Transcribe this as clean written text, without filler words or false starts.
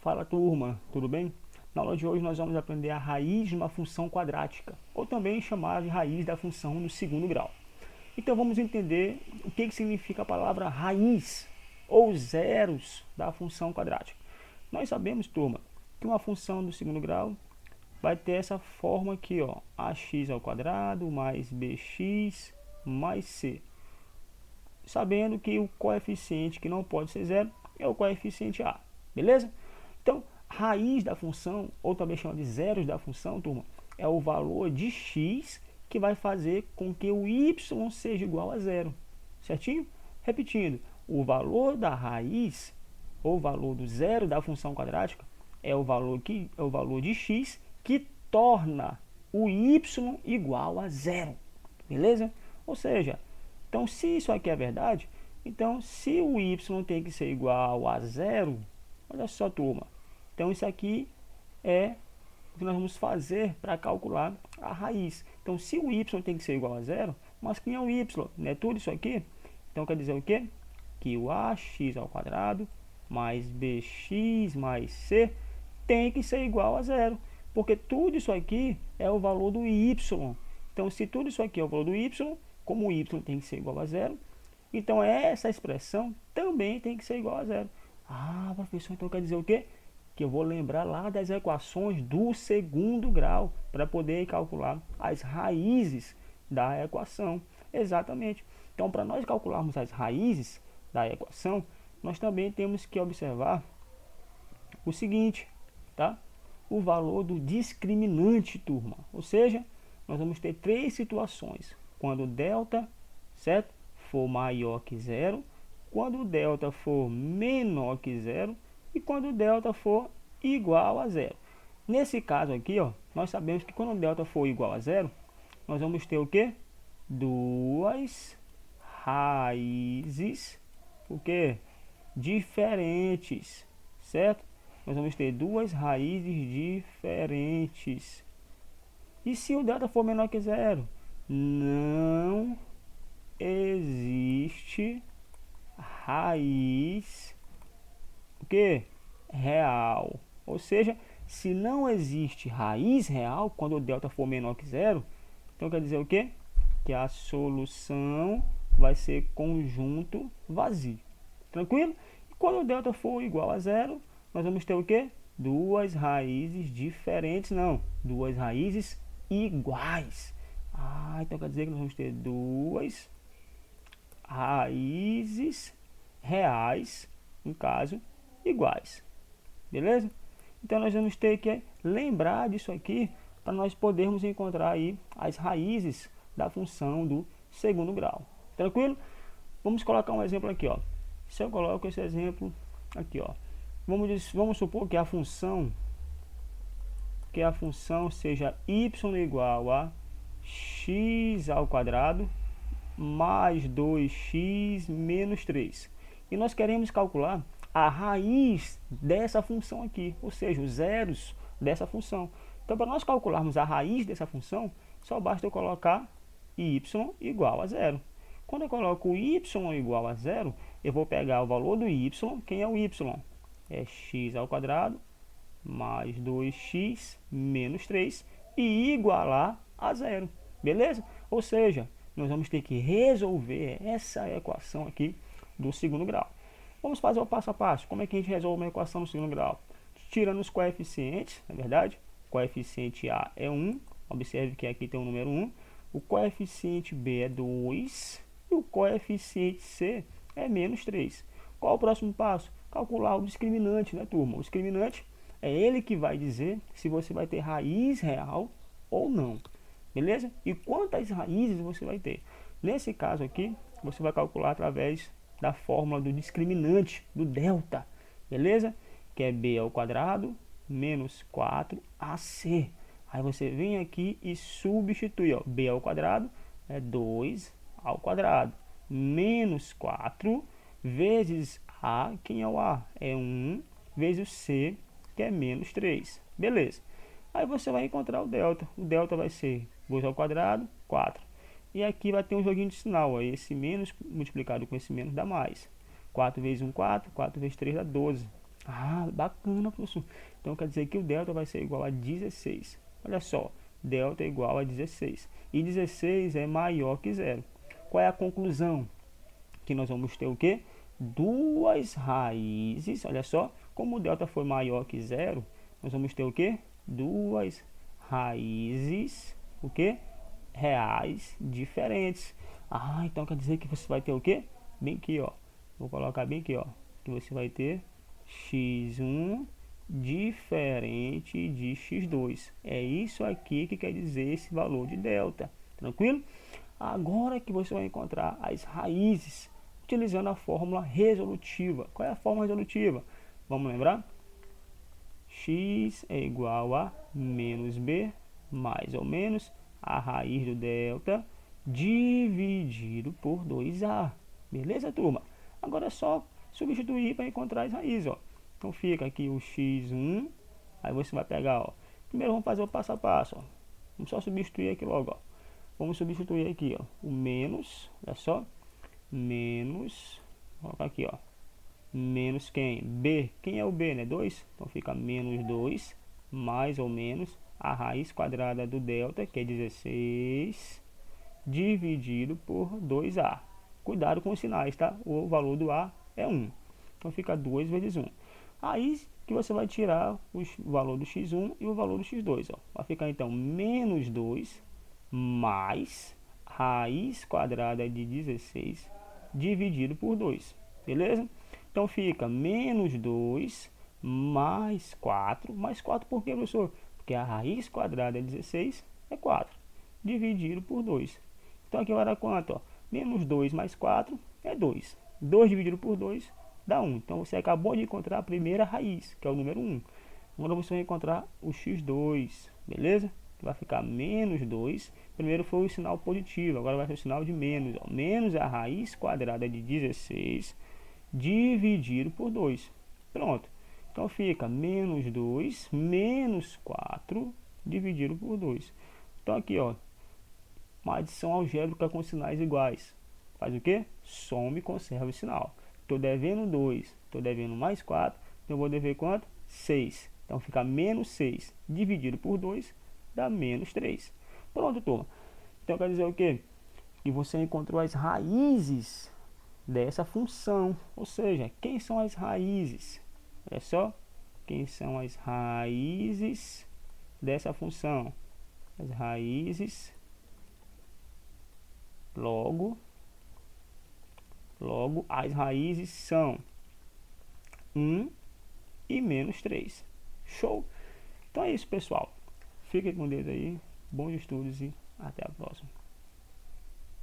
Fala turma, tudo bem? Na aula de hoje nós vamos aprender a raiz de uma função quadrática, ou também chamada de raiz da função no segundo grau. Então vamos entender o que significa a palavra raiz, ou zeros da função quadrática. Nós sabemos, turma, que uma função do segundo grau vai ter essa forma aqui, ó, ax ao quadrado mais bx mais c. Sabendo que o coeficiente que não pode ser zero é o coeficiente a, beleza? Então, raiz da função, ou também chama de zeros da função, turma, é o valor de x que vai fazer com que o y seja igual a zero, certinho? Repetindo, o valor da raiz, ou valor do zero da função quadrática, é o valor de x que torna o y igual a zero, beleza? Ou seja, então se isso aqui é verdade, então se o y tem que ser igual a zero, olha só turma, então isso aqui é o que nós vamos fazer para calcular a raiz. Então se o y tem que ser igual a zero, mas quem é o y? Não é tudo isso aqui? Então quer dizer o quê? Que o ax ao quadrado mais bx mais c tem que ser igual a zero, porque tudo isso aqui é o valor do y. Então se tudo isso aqui é o valor do y, como o y tem que ser igual a zero, então essa expressão também tem que ser igual a zero. Ah, professor, então quer dizer o quê? Que eu vou lembrar lá das equações do segundo grau para poder calcular as raízes da equação. Exatamente. Então, para nós calcularmos as raízes da equação, nós também temos que observar o seguinte, tá? O valor do discriminante, turma. Ou seja, nós vamos ter três situações. Quando o delta, certo, for maior que zero, quando o delta for menor que zero e quando o delta for igual a zero. Nesse caso aqui, ó, nós sabemos que quando o delta for igual a zero, nós vamos ter o quê? Duas raízes, o quê? Diferentes, certo? Nós vamos ter duas raízes diferentes. E se o delta for menor que zero? Não existe raiz o que? Real. Ou seja, se não existe raiz real quando o delta for menor que zero, então quer dizer o que? Que a solução vai ser conjunto vazio. Tranquilo? E quando o delta for igual a zero, nós vamos ter o que? Duas raízes diferentes, não, duas raízes iguais. Ah, então quer dizer que nós vamos ter duas raízes reais, no caso, iguais. Beleza? Então nós vamos ter que lembrar disso aqui para nós podermos encontrar aí as raízes da função do segundo grau. Tranquilo? Vamos colocar um exemplo aqui, ó. Se eu coloco esse exemplo aqui, ó. Vamos supor que a função seja y igual a x ao quadrado mais 2x menos 3. E nós queremos calcular a raiz dessa função aqui, ou seja, os zeros dessa função. Então, para nós calcularmos a raiz dessa função, só basta eu colocar y igual a zero. Quando eu coloco y igual a zero, eu vou pegar o valor do y. Quem é o y? É x ao quadrado mais 2x menos 3 e igualar a zero. Beleza? Ou seja, nós vamos ter que resolver essa equação aqui do segundo grau. Vamos fazer o passo a passo. Como é que a gente resolve uma equação no segundo grau? Tirando os coeficientes, na verdade, o coeficiente A é 1, observe que aqui tem o número 1, o coeficiente B é 2 e o coeficiente C é menos 3. Qual o próximo passo? Calcular o discriminante, né, turma? O discriminante é ele que vai dizer se você vai ter raiz real ou não. Beleza? E quantas raízes você vai ter? Nesse caso aqui, você vai calcular através da fórmula do discriminante, do delta. Beleza? Que é b ao quadrado menos 4ac. Aí você vem aqui e substitui, ó, b ao quadrado é 2 ao quadrado menos 4 vezes a, quem é o a? É 1 vezes o c, que é menos 3. Beleza? Aí você vai encontrar o delta. O delta vai ser 2 ao quadrado, 4. E aqui vai ter um joguinho de sinal. Ó. Esse menos multiplicado com esse menos dá mais. 4 vezes 1, 4. 4 vezes 3 dá 12. Ah, bacana, professor. Então quer dizer que o delta vai ser igual a 16. Olha só, delta é igual a 16. E 16 é maior que zero. Qual é a conclusão? Que nós vamos ter o quê? Duas raízes. Olha só, como o delta foi maior que zero, nós vamos ter o quê? Duas raízes, o quê? Reais diferentes. Ah, então quer dizer que você vai ter o quê? Bem aqui, ó. Vou colocar bem aqui, ó. Que você vai ter x1 diferente de x2. É isso aqui que quer dizer esse valor de delta. Tranquilo? Agora que você vai encontrar as raízes utilizando a fórmula resolutiva. Qual é a fórmula resolutiva? Vamos lembrar? X é igual a menos b mais ou menos a raiz do delta dividido por 2a. Beleza, turma? Agora é só substituir para encontrar as raízes, ó. Então fica aqui o x1, aí você vai pegar, ó. Primeiro vamos fazer o passo a passo, ó. Vamos só substituir aqui logo, ó. Vamos substituir aqui, ó, o menos, olha só, menos, vou colocar aqui, ó, menos quem? B. Quem é o B, né? 2. Então fica menos 2, mais ou menos a raiz quadrada do delta, que é 16, dividido por 2A. Cuidado com os sinais, tá? O valor do A é 1. Então fica 2 vezes 1. Aí que você vai tirar o valor do x1 e o valor do x2. Ó. Vai ficar então menos 2 mais raiz quadrada de 16 dividido por 2. Beleza? Então fica menos 2 mais 4. Mais 4 por quê, professor? Porque a raiz quadrada de 16 é 4. Dividido por 2. Então aqui vai dar quanto? Ó? Menos 2 mais 4 é 2. 2 dividido por 2 dá 1. Então você acabou de encontrar a primeira raiz, que é o número 1. Agora você vai encontrar o x2, beleza? Vai ficar menos 2. Primeiro foi o sinal positivo, agora vai ser o sinal de menos. Ó. Menos a raiz quadrada de 16 dividido por 2. Pronto. Então fica menos 2 menos 4 dividido por 2. Então aqui, ó, uma adição algébrica com sinais iguais. Faz o quê? Soma e conserva o sinal. Estou devendo 2, estou devendo mais 4, então eu vou dever quanto? 6. Então fica menos 6 dividido por 2 dá menos 3. Pronto, turma. Então quer dizer o quê? Que você encontrou as raízes dessa função. Ou seja, quem são as raízes? Olha só. Quem são as raízes dessa função? As raízes, logo as raízes são 1 e menos 3. Show? Então é isso, pessoal. Fiquem com Deus aí. Bons estudos e até a próxima.